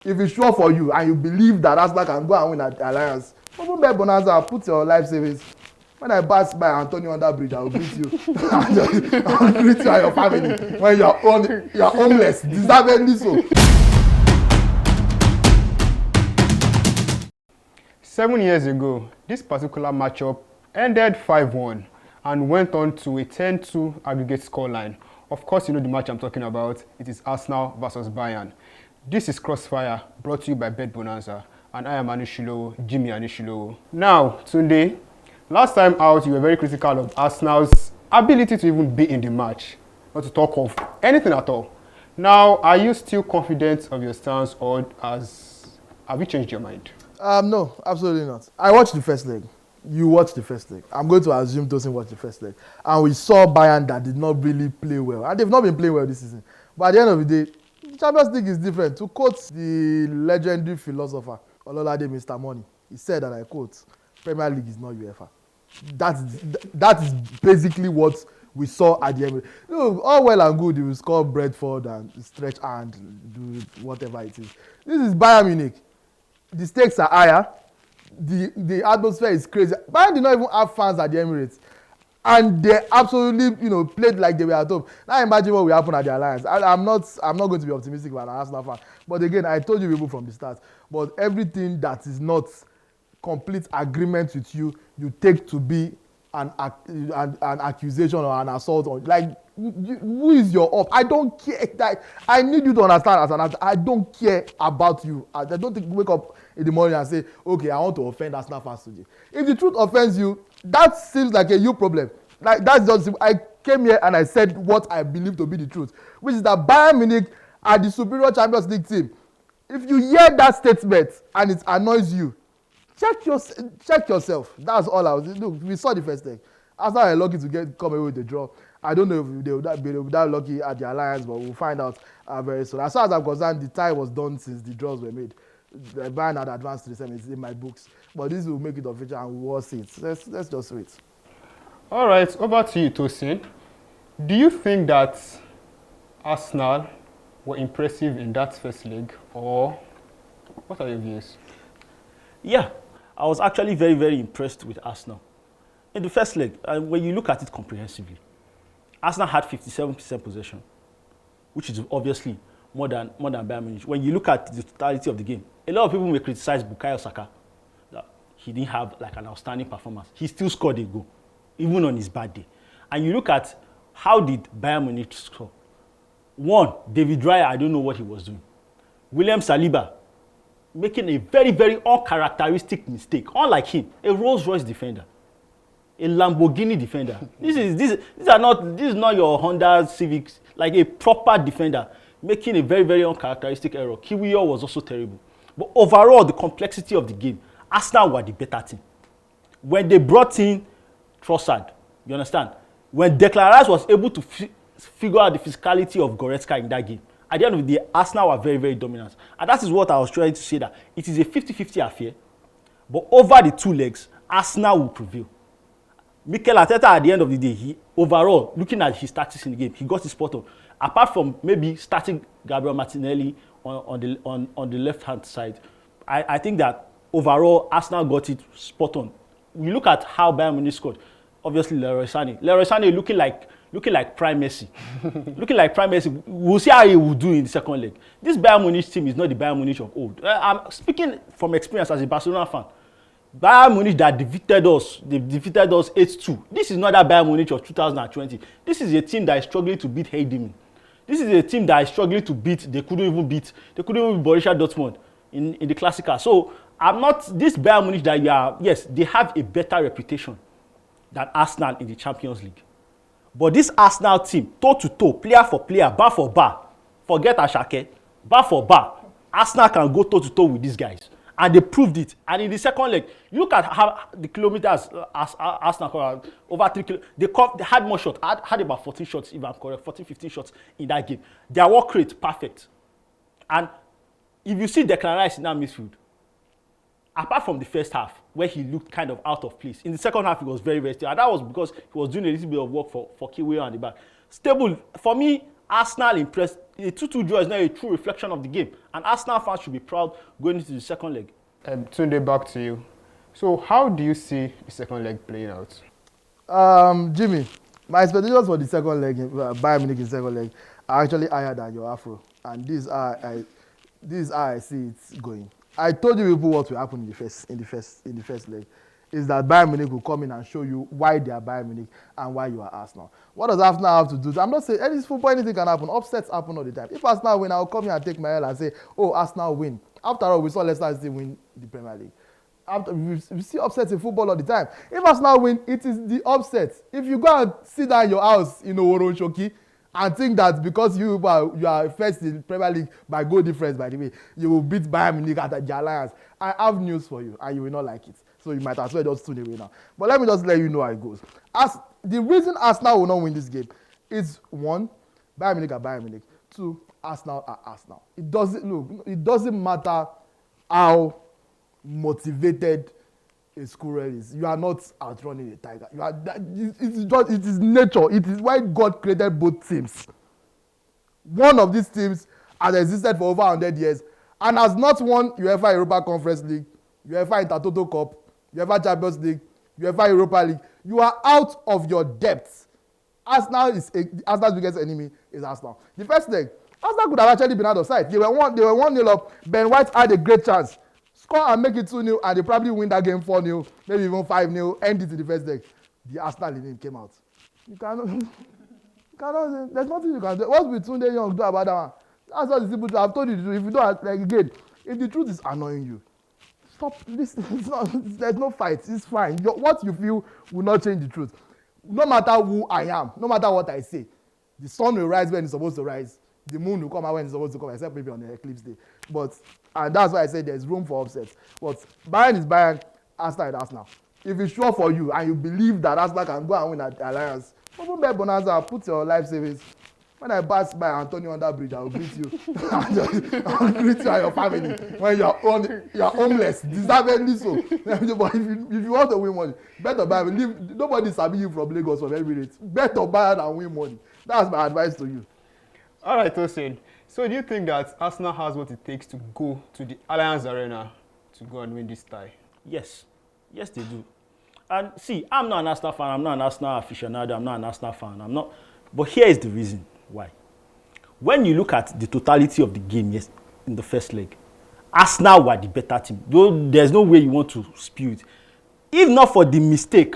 If it's sure for you and you believe that Arsenal can go and win at Allianz, open bet bonanza, put your life savings. When I pass by Antonio under bridge, I will greet you. I will greet you and your family when you are homeless, deservedly so. 7 years ago, this particular matchup ended 5-1 and went on to a 10-2 aggregate scoreline. Of course, you know the match I'm talking about. It is Arsenal versus Bayern. This is Crossfire, brought to you by Bet Bonanza, and I am Jimmy Anishilowo. Now, Tunde, last time out, you were very critical of Arsenal's ability to even be in the match, not to talk of anything at all. Now, are you still confident of your stance, or have you changed your mind? No, absolutely not. I watched the first leg. You watched the first leg. I'm going to assume Tosin watched the first leg. And we saw Bayern that did not really play well. And they've not been playing well this season. But at the end of the day, Champions League is different. To quote the legendary philosopher, Ololade Mr. Money, he said, and I quote, Premier League is not UEFA. That is basically what we saw at the end. You know, all well and good, you will score Brentford and stretch and do whatever it is. This is Bayern Munich. The stakes are higher. The atmosphere is crazy. Bayern did not even have fans at the Emirates. And they absolutely, played like they were at home. Now imagine what will happen at the Allianz. I'm not going to be optimistic about an Arsenal fan. But again, I told you people from the start. But everything that is not complete agreement with you, you take to be an accusation or an assault. Who is your up? I don't care. I need you to understand as an actor, I don't care about you. I don't think wake up in the morning and say, okay, I want to offend Arsenal fans today. If the truth offends you, that seems like a you problem. Like that's just, I came here and I said what I believe to be the truth, which is that Bayern Munich are the superior Champions League team. If you hear that statement and it annoys you, check yourself. That's all I was. Look, we saw the first leg. Arsenal are lucky to come away with the draw. I don't know if they would be that lucky at the Alliance, but we'll find out very soon. As far as I'm concerned, the tie was done since the draws were made. The Bayern had advanced to the semi. It's in my books. But this will make it official and we'll see it. Let's just wait. All right, over to you, Tosin. Do you think that Arsenal were impressive in that first leg, or what are your views? Yeah, I was actually very, very impressed with Arsenal. In the first leg, when you look at it comprehensively, Arsenal had 57% possession, which is obviously more than Bayern Munich. When you look at the totality of the game, a lot of people may criticize Bukayo Saka that he didn't have like an outstanding performance. He still scored a goal, even on his bad day. And you look at how did Bayern Munich score. One, David Raya, I don't know what he was doing. William Saliba, making a very, very uncharacteristic mistake. Unlike him, a Rolls-Royce defender, a Lamborghini defender. This is not your Honda Civic, like a proper defender, making a very, very uncharacteristic error. Kiwior was also terrible. But overall, the complexity of the game, Arsenal were the better team. When they brought in Trossard, you understand? When Declan Rice was able to figure out the physicality of Goretzka in that game, at the end of the day, Arsenal were very, very dominant. And that is what I was trying to say, that it is a 50-50 affair. But over the two legs, Arsenal will prevail. Mikel Arteta, at the end of the day, overall, looking at his tactics in the game, he got his spot on. Apart from maybe starting Gabriel Martinelli on the left-hand side, I think that overall, Arsenal got it spot on. We look at how Bayern Munich scored. Obviously, Leroy Sané looking like prime Messi. Looking like prime Messi. We'll see how he will do in the second leg. This Bayern Munich team is not the Bayern Munich of old. I'm speaking from experience as a Barcelona fan. Bayern Munich that defeated us 8-2. This is not that Bayern Munich of 2020. This is a team that is struggling to beat Heidemann. This is a team that is struggling to beat. They couldn't even beat Borussia Dortmund in the Classica. So I'm not this Bayern Munich that you are. Yes, they have a better reputation than Arsenal in the Champions League. But this Arsenal team, toe to toe, player for player, bar for bar, forget Ashake, bar for bar, Arsenal can go toe to toe with these guys. And they proved it. And in the second leg, look at how the kilometers Arsenal over 3 kilometers. They had more shots. Had about 14 shots, if I'm correct, 14, 15 shots in that game. Their work rate, perfect. And if you see Declan Rice in that midfield, apart from the first half, where he looked kind of out of place, in the second half, he was very, very stable. And that was because he was doing a little bit of work for Kiwior and the back. Stable. For me, Arsenal impressed a 2-2 draw is not a true reflection of the game. And Arsenal fans should be proud going into the second leg. Tunde, back to you. So how do you see the second leg playing out? Jimmy, my expectations for the second leg, Bayern Munich in second leg, are actually higher than your Afro. And this is how I see it going. I told you people what will happen in the first leg. Is that Bayern Munich will come in and show you why they are Bayern Munich and why you are Arsenal. What does Arsenal have to do? I'm not saying any football, anything can happen. Upsets happen all the time. If Arsenal win, I'll come here and take my L and say, oh, Arsenal win. After all, we saw Leicester City win the Premier League. We see upsets in football all the time. If Arsenal win, it is the upset. If you go and sit down in your house in Oworonshoki and think that because you are first in the Premier League by goal difference, by the way, you will beat Bayern Munich at the Allianz, I have news for you, and you will not like it. So you might as well just tune away now. But let me just let you know how it goes. The reason Arsenal will not win this game is 1, Bayern Munich are Bayern Munich. 2, Arsenal are Arsenal. It doesn't matter how motivated a squirrel is. You are not outrunning a tiger. It is nature. It is why God created both teams. One of these teams has existed for over 100 years and has not won UEFA Europa Conference League, UEFA Intertoto Cup, UEFA Champions League, UEFA Europa League. You are out of your depth. Arsenal's biggest enemy is Arsenal. The first leg, Arsenal could have actually been out of sight. They were 1-0 up. Ben White had a great chance. Score and make it 2-0, and they probably win that game 4-0, maybe even 5-0, end it in the first leg. The Arsenal in came out. You cannot, there's nothing you can do. What will Tunde Young do about that one? That's what the simple truth. I've told you the truth. If you don't, like again, if the truth is annoying you, stop. There's no fight. It's fine. What you feel will not change the truth. No matter who I am, no matter what I say, the sun will rise when it's supposed to rise. The moon will come out when it's supposed to come, except maybe on the eclipse day. And that's why I said there's room for upsets. But Bayern is Bayern, Arsenal is Arsenal. If it's sure for you and you believe that Arsenal can go and win at Allianz, open Bet Bonanza, put your life savings. When I pass by Antonio on that bridge, I will greet you. I'll greet you and your family. When you're homeless, deservedly so. But if you want to win money, bet on Bayern. Nobody sabi you from Lagos from every rate. Bet on Bayern and win money. That's my advice to you. All right, Tosin. So do you think that Arsenal has what it takes to go to the Allianz Arena to go and win this tie? Yes. Yes, they do. And see, I'm not an Arsenal fan. I'm not an Arsenal aficionado. I'm not an Arsenal fan. But here is the reason why. When you look at the totality of the game in the first leg, Arsenal were the better team. Though there's no way you want to spew it. If not for the mistake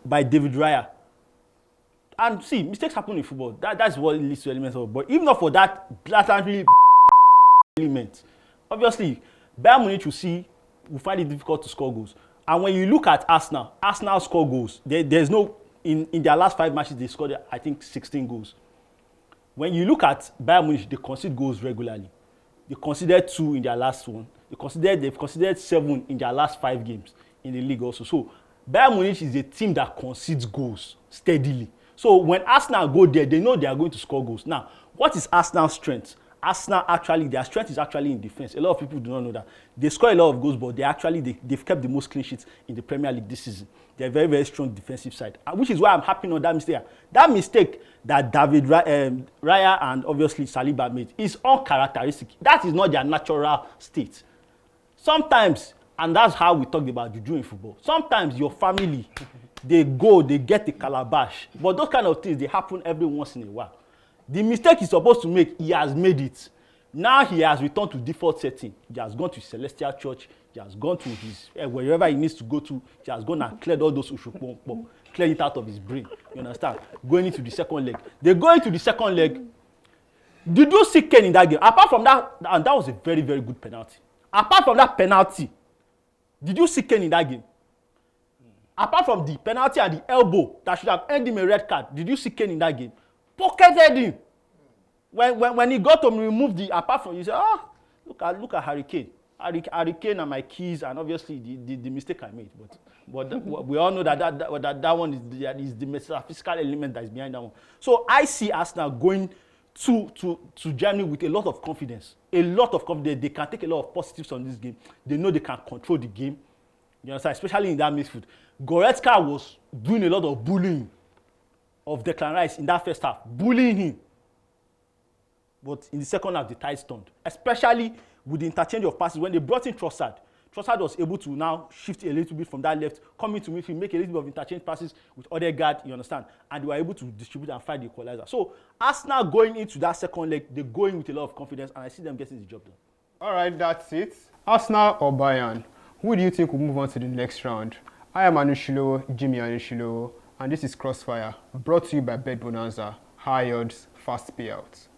by David Raya. And see, mistakes happen in football. That's what leads to elements of. But if not for that blatantly element, obviously, Bayern Munich will find it difficult to score goals. And when you look at Arsenal score goals. There's no in their last 5 matches they scored, I think, 16 goals. When you look at Bayern Munich, they concede goals regularly. They conceded 2 in their last one. They've conceded 7 in their last 5 games in the league also. So Bayern Munich is a team that concedes goals steadily. So when Arsenal go there, they know they are going to score goals. Now, what is Arsenal's strength? Their strength is actually in defense. A lot of people do not know that. They score a lot of goals, but they've kept the most clean sheets in the Premier League this season. They're a very, very strong defensive side, which is why I'm happy on that mistake. That mistake that David Raya and obviously Saliba made is uncharacteristic. That is not their natural state. Sometimes, and that's how we talked about juju in football, sometimes your family, they get the calabash. But those kind of things, they happen every once in a while. The mistake he's supposed to make, he has made it. Now he has returned to default setting. He has gone to Celestial Church. He has gone to his wherever he needs to go to. He has gone and cleared all those ushupompo, cleared it out of his brain. You understand? Going into the second leg. They go into the second leg. Did you see Kane in that game? Apart from that, and that was a very, very good penalty. Apart from that penalty, did you see Kane in that game? Apart from the penalty and the elbow that should have earned him a red card, did you see Kane in that game? Pocketed him. When he got to remove apart from, he said, look at Harry Kane. Harry Kane and my keys, and obviously the mistake I made. But we all know that one is the metaphysical element that is behind that one. So I see Arsenal going to Germany with a lot of confidence. A lot of confidence. They can take a lot of positives on this game. They know they can control the game. You understand? Especially in that midfield. Goretzka was doing a lot of bullying of Declan Rice in that first half. Bullying him. But in the second half, the tide turned, especially with the interchange of passes. When they brought in Trossard was able to now shift a little bit from that left, come into midfield, make a little bit of interchange passes with Odegaard, you understand? And they were able to distribute and find the equalizer. So Arsenal going into that second leg, they go in with a lot of confidence, and I see them getting the job done. All right, that's it. Arsenal or Bayern? Who do you think will move on to the next round? I am Anushilo, Jimmy Anushilo, and this is Crossfire, brought to you by Bet Bonanza. High odds, fast payouts.